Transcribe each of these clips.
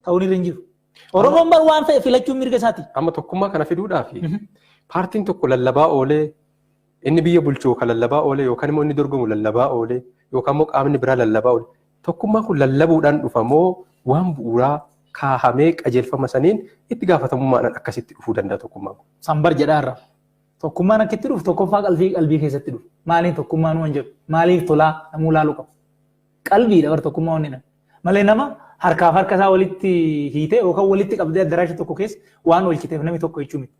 ta'uun irra hin jiru. Oromoon bar waan fe'e filachuun mirga isaati. Amma tokkummaa kana fiduudhaaf paartiin tokko lallabaa oolee inni biyya bulchuu kan lallabaa oolee yookaan immoo inni dorgomu lallabaa oolee yookaan immoo qaamni biraa lallabaa oolee tokkummaan kun lallabuudhaan dhufa moo waan bu'uuraa kaahamee qajeelfama saniin itti gaafatamummaadhaan akkasitti dhufuu danda'a tokkummaan kun. Sambar jedhaarra. Tokkummaan akka itti dhufu tokkoffaa qalbii keessatti dhufu. Maaliin tokkummaan waan jedhu maaliif tolaa namuu laaluu qabu. Qalbiidha bar tokkummaa waan malee nama harkaaf harka isaa walitti hiitee yookaan walitti qabdee addaraasha tokko keessa waan oolchiteef namni tokko jechuu miti.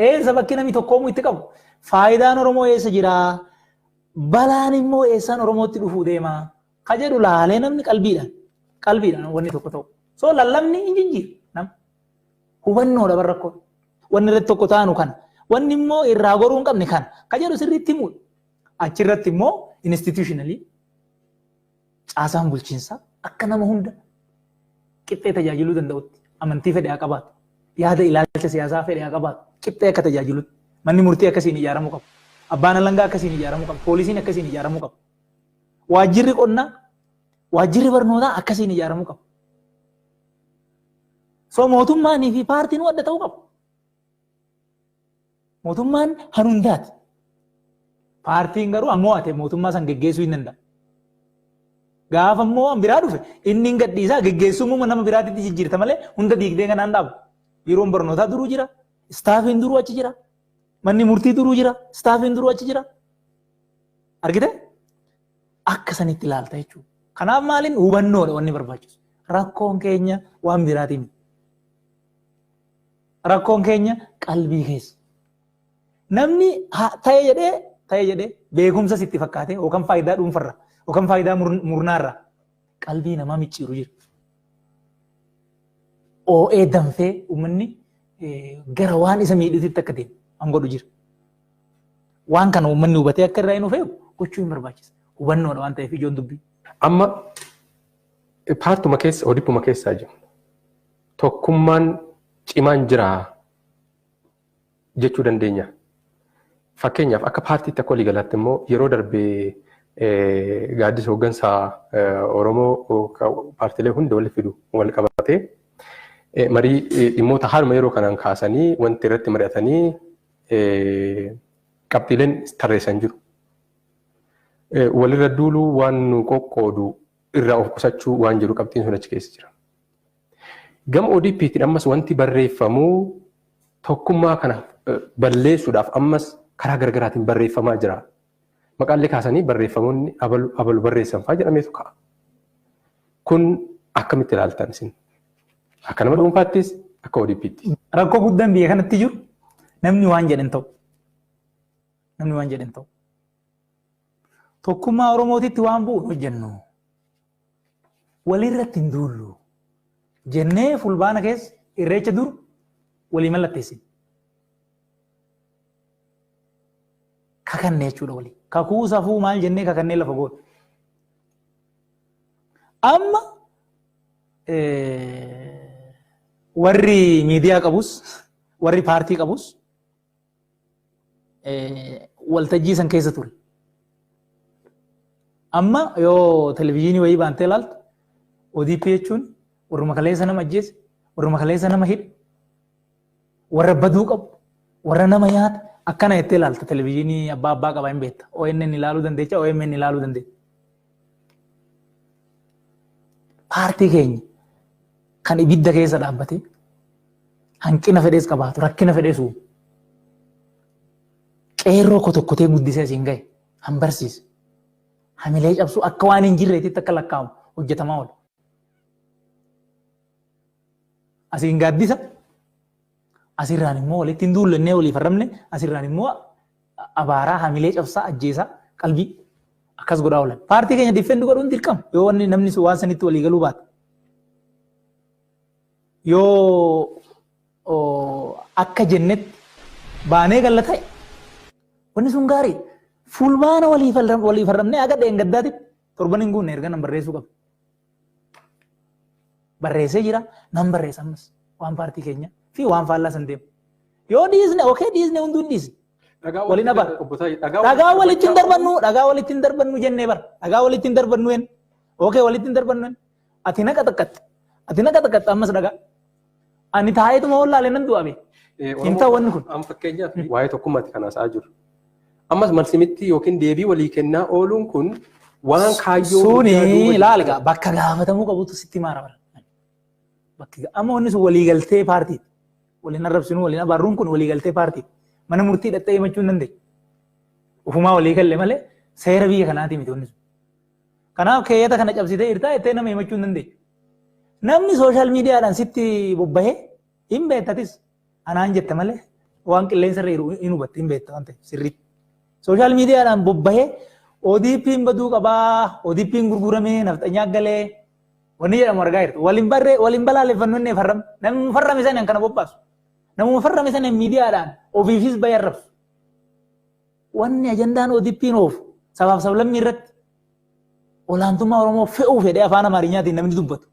Eessa bakki namni tokkoomuu itti qabu faayidaan Oromoo eessa jiraa balaan immoo eessaan Oromootti dhufuu deemaa ka jedhu laalee namni qalbiidhaan wanni tokko ta'u. So lallabni hin jijjiiru nama hubannoodha bar rakkoo wanni irratti tokko taanu kana wanni immoo irraa goruu hin qabne kana ka jedhu sirriitti himuudha. Achirratti immoo institutionally caasaan bulchiinsaa akka nama hunda qixxee tajaajiluu danda'utti amantii fedhe haa qabaatu yaada ilaalcha siyaasaa fedhe haa qabaatu qixxee akka tajaajilutti manni murtii akkasiin ijaaramuu qaba abbaan alangaa akkasiin ijaaramuu qaba poolisiin akkasiin ijaaramuu qaba waajjirri qonnaa waajjirri barnootaa akkasiin ijaaramuu qaba. So mootummaanii fi paartiin wadda ta'uu qaba. Mootummaan hanundaati. Paartiin garuu ammoo ate mootummaa san geggeessuu hin danda'a. Gaafa immoo biraa dhufe inni hin gadhiisaa geggeessummaa nama biraatitti jijjiirta malee hunda diigdee kanaan dhaabu. Biiroon barnootaa duruu jira, istaafiin duruu achi jira, manni murtii duruu jira, istaafiin duruu achi jira. Argite? Akka sanitti ilaalta jechuudha. Kanaaf maaliin hubannoodha wanni barbaachisu. Rakkoon keenya waan biraatii miti. Rakkoon keenya qalbii keessa. Namni ta'ee jedhee beekumsa sitti fakkaate yookaan faayidaa dhuunfarra yookaan faayidaa murnaarra qalbii namaa micciiru jira. Oo'ee danfee uummanni gara waan isa miidhuutti akka deemu an godhu jira. Waan kana uummanni hubatee akka irraa hin dhufeefu gochuu hin barbaachisa. Hubannoodha waan ta'eef ijoon dubbii. Amma paartuma keessa odippuma keessaa jiru. Tokkummaan cimaan jiraa jechuu dandeenya. Fakkeenyaaf akka paartiitti akka walii galaatti immoo yeroo darbee gaaddisa hooggansaa Oromoo paartiilee hunda walitti fidu wal qabatee marii dhimmoota haaluma yeroo kanaan kaasanii wanti irratti mari'atanii qabxiileen tarreessan jiru. Walirra duuluu waan nu qoqqoodu irraa of qusachuu waan jiru qabxiin sun achi keessa jira. Gama ODP'tiin ammas wanti barreeffamuu tokkummaa kana balleessuudhaaf ammas karaa garaagaraatiin barreeffamaa jira. Maqaalee kaasanii barreeffamoonni abalu barreessan fa'aa jedhameetu ka'a. Kun akkamitti ilaaltan isin? Akka nama dhuunfaattis akka ODP'tti. Rakkoo guddaan biyya kanatti jiru namni waan jedhan ta'u. Namni waan jedhan ta'u. Tokkummaa Oromootitti waan bu'u hojjennu. Walirratti hin duullu. Jennee fulbaana keessa irreecha dur walii mallatteessin. Kakannee jechuudha walii. Kakuu safuu maal jennee kakannee lafa goone. Amma warri miidiyaa qabus, warri paartii qabus waltajjii san keessa ture. Amma yoo televizyiinii wayii baantee ilaaltu ODP jechuun warra kaleessa nama ajjeese, warra kaleessa nama hidhe, warra baduu qabu, warra nama nyaata akkana jettee ilaalta televizyiinii abbaa qaba hin beekta. ONN ilaaluu dandeecha, OMN ilaaluu dandeecha. Paartii keenya kan ibidda keessa dhaabbatee hanqina fedhees qabaatu, rakkina fedhees uumu. Qeerroo kotokkotee guddisee asiin gahe han barsiise. Hamilee cabsuu akka waan hin jirreetitti akka lakkaa'amu hojjetamaa oola. Asiin gaaddisa, asirraan immoo walitti hin duullannee walii farramne, asirraan immoo abaaraa hamilee cabsaa ajjeesaa qalbii akkas godhaa oolan. Paartii keenya diffeendi godhuun dirqama yoo wanni namni waan sanitti walii galuu baate. Yoo akka jennetti baanee galla ta'e wanni sun gaarii fulbaana walii farramnee aga dheengaddaatti torban hin guunne erga nan barreessuu qaba. Barreessee jira nan barreessa ammas waan paartii keenya fi waan faallaa san deemu. Yoo dhiisne okee dhiisne hunduun dhiisne. Waliin abaa. Dhagaa walitti hin darbannu jennee bara. Dhagaa walitti hin darbannu en. Okee walitti hin darbannu en. Ati naqa takkatti. Ati naqa taqatta ammas dhagaa. Ani taa'eetuma wallaalee nan du'ame. Hin ta'u wanni kun. Amma fakkeenyaaf waa'ee tokkummaatti kan haasa'aa jiru. Ammas marsimitti yookiin deebii walii kennaa ooluun kun waan kaayyoo. Suni ilaaligaa bakka gaafatamuu qabutu sitti maara bara. Amma wanni sun waliigaltee paartiiti. Waliin arrabsinuu waliin abaarruun kun waliigaltee paartiiti. Mana murtii dhattee himachuu hin dandeenye. Ufumaa walii galle malee seera biyya kanaati miti wanni sun. Kanaaf keeyyata kana cabsitee irtaa ittee nama himachuu hin dandeenye. Namni sooshaal miidiyaadhaan sitti bobbahee hin beektatis anaan jette malee waan qilleensa irra hin hubatte hin beekta waan ta'eef sirriitti. Sooshaal miidiyaadhaan bobbahee ODP'n baduu qabaa, ODP'n gurguramee nafxanyaa galee wanni jedhamu argaa jirtu. Waliin balaaleffannu inni farrame. Namni farrame sana kana bobbaasu. Namuma farrame sana miidiyaadhaan ofiifis bahee arrabsu. Wanni ajandaan ODP'n oofu sabaaf sablammii irratti olaantummaa Oromoo fe'uu fedhee afaan Amaarinyaatiin namni dubbatu.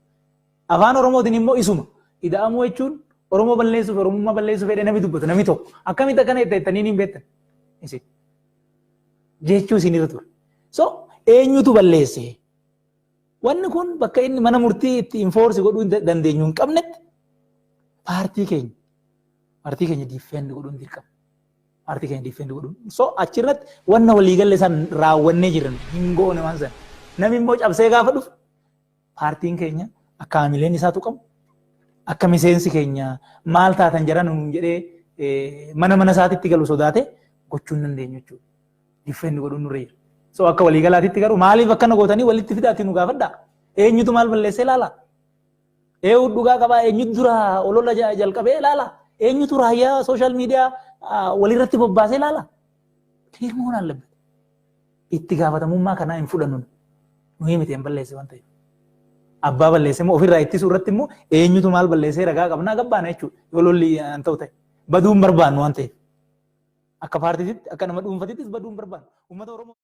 Afaan Oromootiin immoo isuma. Ida'amuu jechuun Oromoo balleessuuf Oromummaa balleessuuf fedhee namni dubbatu namni tokko. Akkamitti akkana jettanii hin beektan? Jechuu isinirra ture. So eenyutu balleesse? Wanni kun bakka inni mana murtii itti infoorsi godhuu dandeenyu hin qabnetti paartii keenya diifeendi godhuun dirqama. Paartii keenya diifeendi godhuun. So achirratti wanna waliigalle san raawwannee jiran hin goone waan san. Namni immoo cabsee gaafa dhufu paartiin keenya akka haamileen isaa tuqamu akka miseensi keenya maal taatan jedhan jedhee mana isaatitti galu sodaate gochuu hin dandeenyu jechuudha. Diifeendi godhuun nurra jira. So akka waliigalaatitti garuu maaliif akkana gootanii walitti fidaatti nu gaafadhaa? Eenyutu maal balleessee ilaala? Eenyutu dhugaa qabaa? Eenyutu dura olola jalqabee ilaala? Eenyutu raayyaa sooshaal miidiyaa walirratti bobbaasee ilaala? Hirmuun allabbate. Itti gaafatamummaa kanaa hin fudhannu. Nuyi miti hin balleesse waan ta'eef. Abbaa balleesse immoo ofirraa ittisuu irratti immoo eenyutu maal balleessee ragaa qabnaa gabbaana jechuudha. Yoo lolli an ta'u ta'e. Baduu hin barbaannu waan ta'eef. Akka paartiitti akka nama dhuunfatittis baduu hin barbaannu. Uummata Oromoo